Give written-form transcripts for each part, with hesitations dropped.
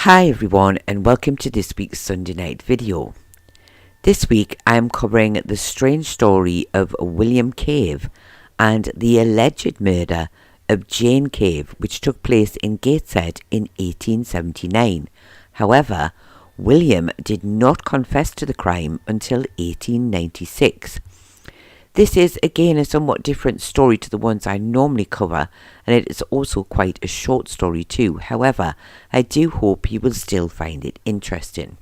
Hi everyone and welcome to this week's Sunday night video. This week I am covering the strange story of William Cave and the alleged murder of Jane Cave, which took place in Gateshead in 1879. However, William did not confess to the crime until 1896. This is again a somewhat different story to the ones I normally cover, and it is also quite a short story too. However, I do hope you will still find it interesting.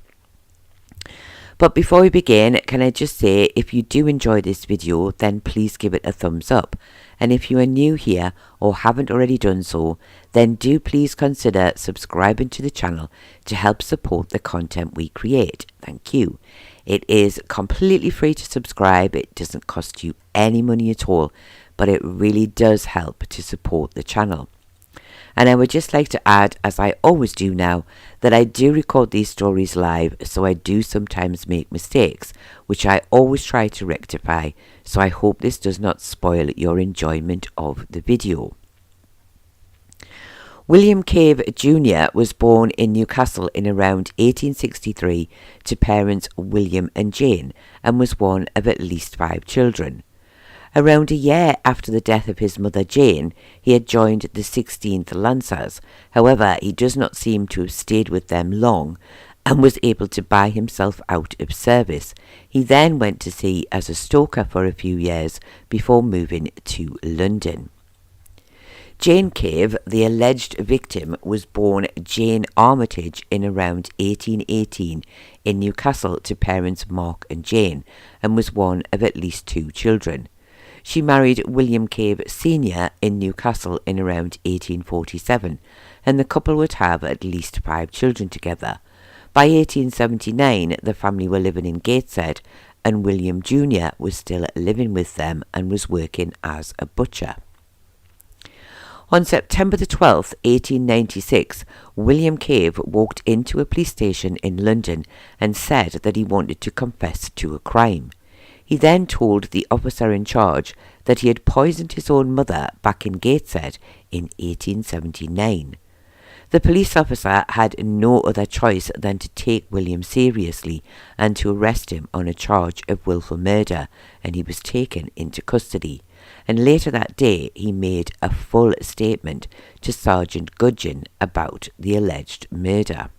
But before we begin, can I just say, if you do enjoy this video, then please give it a thumbs up. And if you are new here or haven't already done so, then do please consider subscribing to the channel to help support the content we create. Thank you. It is completely free to subscribe. It doesn't cost you any money at all, but it really does help to support the channel. And I would just like to add, as I always do now, that I do record these stories live, so I do sometimes make mistakes, which I always try to rectify, so I hope this does not spoil your enjoyment of the video. William Cave Jr. was born in Newcastle in around 1863 to parents William and Jane, and was one of at least 5 children. Around a year after the death of his mother Jane, he had joined the 16th Lancers. However, he does not seem to have stayed with them long and was able to buy himself out of service. He then went to sea as a stoker for a few years before moving to London. Jane Cave, the alleged victim, was born Jane Armitage in around 1818 in Newcastle to parents Mark and Jane, and was one of at least 2 children. She married William Cave Sr. in Newcastle in around 1847, and the couple would have at least 5 children together. By 1879, the family were living in Gateshead, and William Jr. was still living with them and was working as a butcher. On September the 12th, 1896, William Cave walked into a police station in London and said that he wanted to confess to a crime. He then told the officer in charge that he had poisoned his own mother back in Gateshead in 1879. The police officer had no other choice than to take William seriously and to arrest him on a charge of willful murder, and he was taken into custody. And later that day he made a full statement to Sergeant Gudgeon about the alleged murder.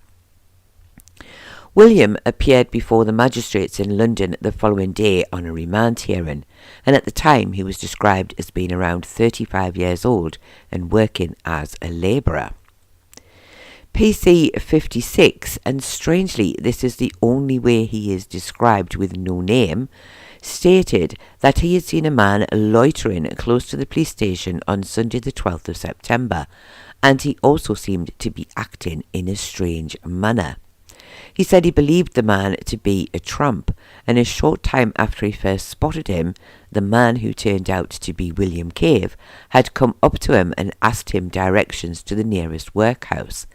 William appeared before the magistrates in London the following day on a remand hearing, and at the time he was described as being around 35 years old and working as a labourer. PC 56, and strangely this is the only way he is described with no name, stated that he had seen a man loitering close to the police station on Sunday the 12th of September, and he also seemed to be acting in a strange manner. He said he believed the man to be a tramp, and a short time after he first spotted him, the man, who turned out to be William Cave, had come up to him and asked him directions to the nearest workhouse.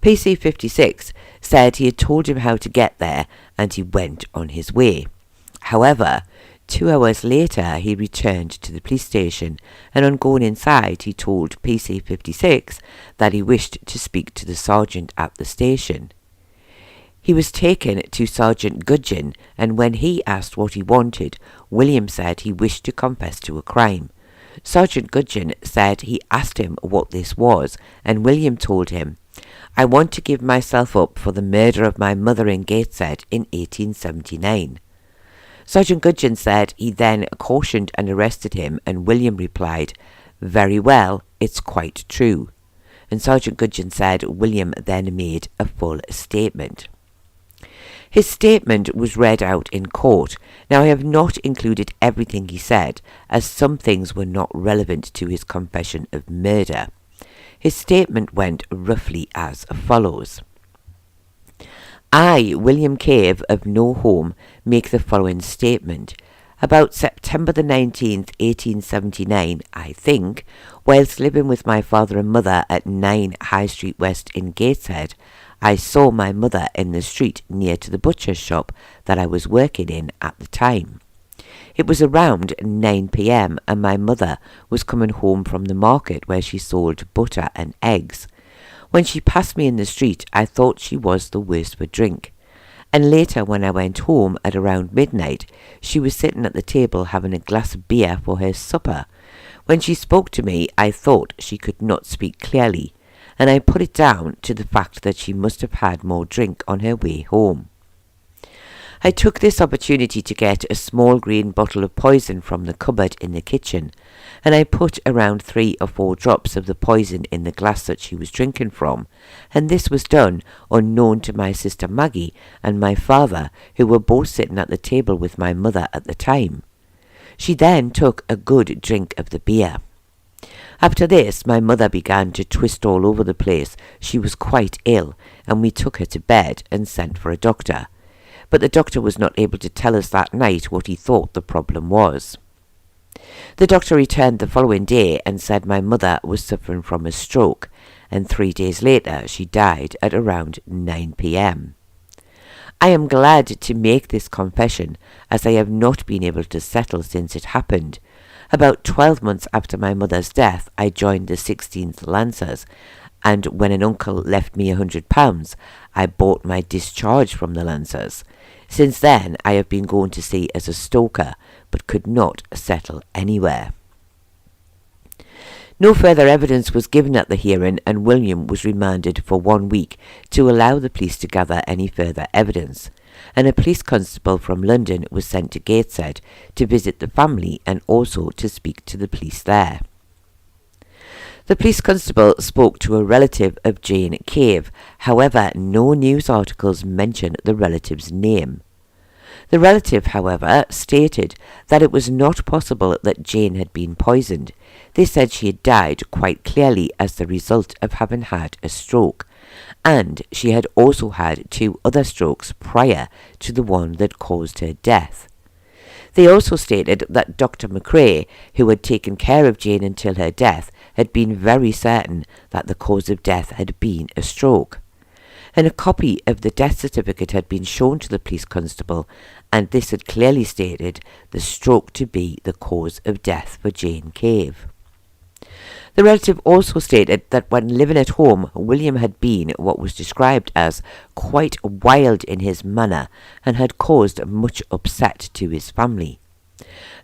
PC 56 said he had told him how to get there, and he went on his way. However, 2 hours later he returned to the police station, and on going inside he told PC 56 that he wished to speak to the sergeant at the station. He was taken to Sergeant Gudgeon, and when he asked what he wanted, William said he wished to confess to a crime. Sergeant Gudgeon said he asked him what this was, and William told him, "I want to give myself up for the murder of my mother in Gateshead in 1879. Sergeant Gudgeon said he then cautioned and arrested him, and William replied, "Very well, it's quite true." And Sergeant Gudgeon said William then made a full statement. His statement was read out in court. Now, I have not included everything he said, as some things were not relevant to his confession of murder. His statement went roughly as follows. I, William Cave of No Home, make the following statement. About September the 19th, 1879, I think, whilst living with my father and mother at 9 High Street West in Gateshead, I saw my mother in the street near to the butcher's shop that I was working in at the time. It was around 9 p.m. and my mother was coming home from the market where she sold butter and eggs. When she passed me in the street, I thought she was the worse for drink. And later, when I went home at around midnight, she was sitting at the table having a glass of beer for her supper. When she spoke to me, I thought she could not speak clearly, and I put it down to the fact that she must have had more drink on her way home. I took this opportunity to get a small green bottle of poison from the cupboard in the kitchen, and I put around 3 or 4 drops of the poison in the glass that she was drinking from, and this was done unknown to my sister Maggie and my father, who were both sitting at the table with my mother at the time. She then took a good drink of the beer. After this, my mother began to twist all over the place. She was quite ill, and we took her to bed and sent for a doctor. But the doctor was not able to tell us that night what he thought the problem was. The doctor returned the following day and said my mother was suffering from a stroke, and 3 days later she died at around 9 p.m. I am glad to make this confession, as I have not been able to settle since it happened. About 12 months after my mother's death, I joined the 16th Lancers, and when an uncle left me £100, I bought my discharge from the Lancers. Since then, I have been going to sea as a stoker, but could not settle anywhere. No further evidence was given at the hearing, and William was remanded for 1 week to allow the police to gather any further evidence, and a police constable from London was sent to Gateshead to visit the family and also to speak to the police there. The police constable spoke to a relative of Jane Cave. However, no news articles mention the relative's name. The relative, however, stated that it was not possible that Jane had been poisoned. They said she had died quite clearly as the result of having had a stroke, and she had also had 2 other strokes prior to the one that caused her death. They also stated that Dr. McRae, who had taken care of Jane until her death, had been very certain that the cause of death had been a stroke. And a copy of the death certificate had been shown to the police constable, and this had clearly stated the stroke to be the cause of death for Jane Cave. The relative also stated that when living at home, William had been what was described as quite wild in his manner and had caused much upset to his family.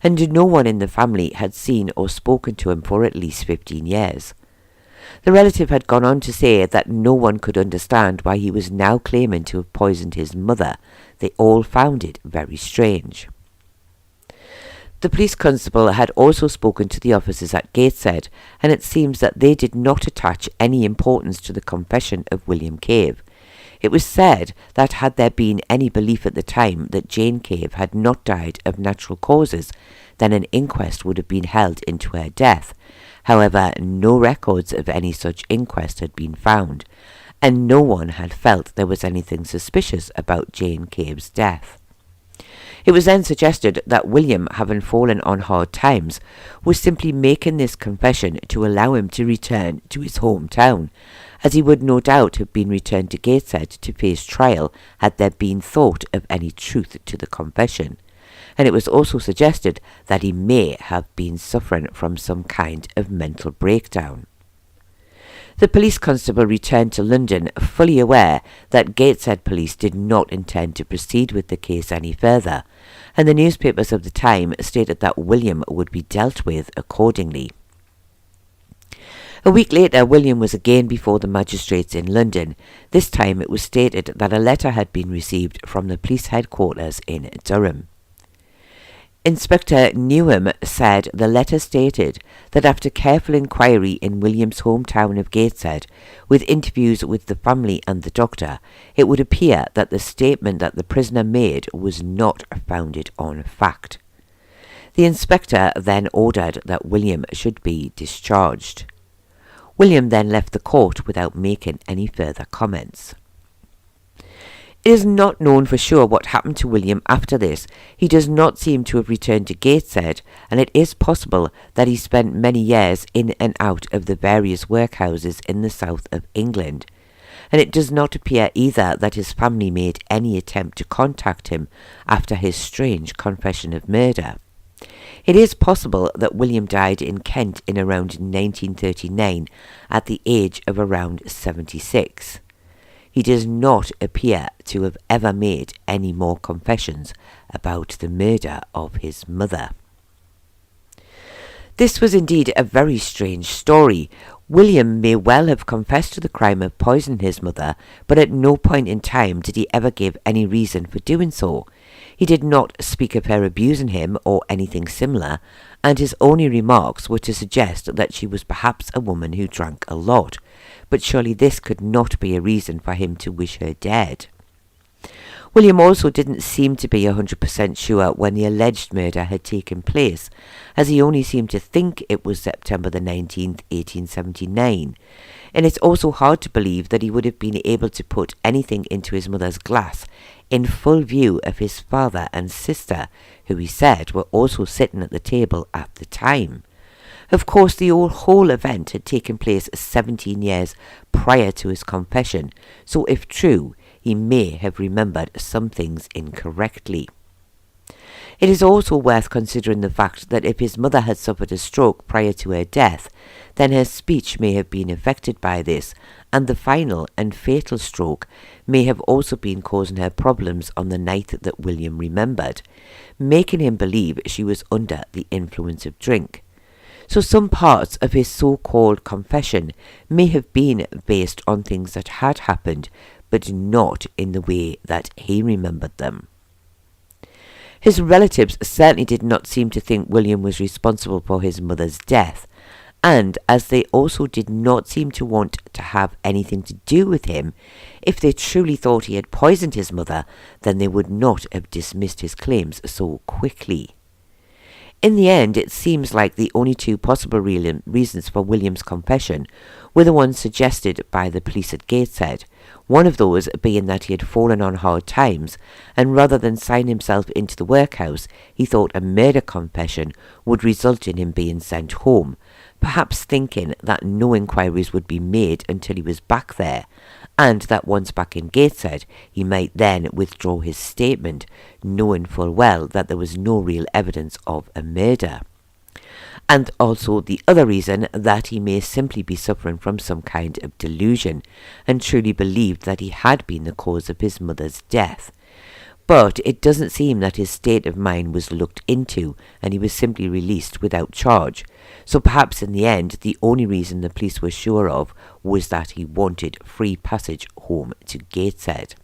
And no one in the family had seen or spoken to him for at least 15 years. The relative had gone on to say that no one could understand why he was now claiming to have poisoned his mother. They all found it very strange. The police constable had also spoken to the officers at Gateshead, and it seems that they did not attach any importance to the confession of William Cave. It was said that had there been any belief at the time that Jane Cave had not died of natural causes, then an inquest would have been held into her death. However, no records of any such inquest had been found, and no one had felt there was anything suspicious about Jane Cave's death. It was then suggested that William, having fallen on hard times, was simply making this confession to allow him to return to his hometown, as he would no doubt have been returned to Gateshead to face trial had there been thought of any truth to the confession. And it was also suggested that he may have been suffering from some kind of mental breakdown. The police constable returned to London fully aware that Gateshead police did not intend to proceed with the case any further, and the newspapers of the time stated that William would be dealt with accordingly. A week later, William was again before the magistrates in London. This time it was stated that a letter had been received from the police headquarters in Durham. Inspector Newham said the letter stated that after careful inquiry in William's hometown of Gateshead, with interviews with the family and the doctor, it would appear that the statement that the prisoner made was not founded on fact. The inspector then ordered that William should be discharged. William then left the court without making any further comments. It is not known for sure what happened to William after this. He does not seem to have returned to Gateshead, and it is possible that he spent many years in and out of the various workhouses in the south of England. And it does not appear either that his family made any attempt to contact him after his strange confession of murder. It is possible that William died in Kent in around 1939 at the age of around 76. He does not appear to have ever made any more confessions about the murder of his mother. This was indeed a very strange story. William may well have confessed to the crime of poisoning his mother, but at no point in time did he ever give any reason for doing so. He did not speak of her abusing him or anything similar, and his only remarks were to suggest that she was perhaps a woman who drank a lot, but surely this could not be a reason for him to wish her dead. William also didn't seem to be 100% sure when the alleged murder had taken place, as he only seemed to think it was September the 19th, 1879, and it's also hard to believe that he would have been able to put anything into his mother's glass in full view of his father and sister, who he said were also sitting at the table at the time. Of course, the whole event had taken place 17 years prior to his confession, so if true, he may have remembered some things incorrectly. It is also worth considering the fact that if his mother had suffered a stroke prior to her death, then her speech may have been affected by this, and the final and fatal stroke may have also been causing her problems on the night that William remembered, making him believe she was under the influence of drink. So some parts of his so-called confession may have been based on things that had happened, but not in the way that he remembered them. His relatives certainly did not seem to think William was responsible for his mother's death, and as they also did not seem to want to have anything to do with him, if they truly thought he had poisoned his mother, then they would not have dismissed his claims so quickly. In the end, it seems like the only two possible reasons for William's confession were the ones suggested by the police at Gateshead, one of those being that he had fallen on hard times, and rather than sign himself into the workhouse, he thought a murder confession would result in him being sent home, perhaps thinking that no inquiries would be made until he was back there, and that once back in Gateshead he might then withdraw his statement, knowing full well that there was no real evidence of a murder. And also the other reason that he may simply be suffering from some kind of delusion, and truly believed that he had been the cause of his mother's death. But it doesn't seem that his state of mind was looked into, and he was simply released without charge. So perhaps in the end, the only reason the police were sure of was that he wanted free passage home to Gateshead.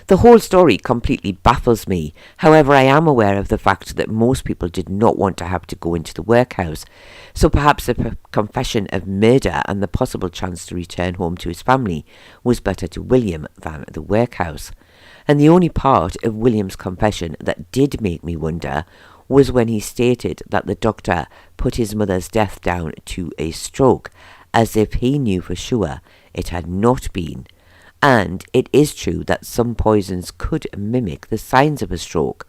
The whole story completely baffles me. However, I am aware of the fact that most people did not want to have to go into the workhouse, so perhaps a confession of murder and the possible chance to return home to his family was better to William than the workhouse. And the only part of William's confession that did make me wonder was when he stated that the doctor put his mother's death down to a stroke, as if he knew for sure it had not been. And it is true that some poisons could mimic the signs of a stroke,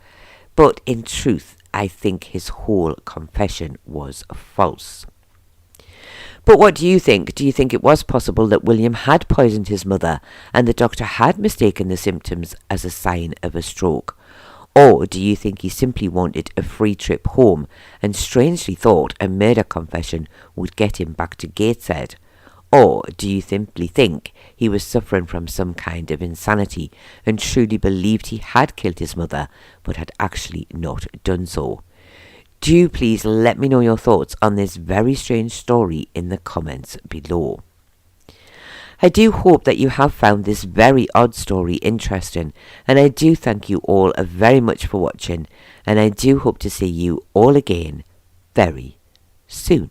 but in truth, I think his whole confession was false. But what do you think? Do you think it was possible that William had poisoned his mother and the doctor had mistaken the symptoms as a sign of a stroke? Or do you think he simply wanted a free trip home and strangely thought a murder confession would get him back to Gateshead? Or do you simply think he was suffering from some kind of insanity and truly believed he had killed his mother but had actually not done so? Do please let me know your thoughts on this very strange story in the comments below. I do hope that you have found this very odd story interesting, and I do thank you all very much for watching, and I do hope to see you all again very soon.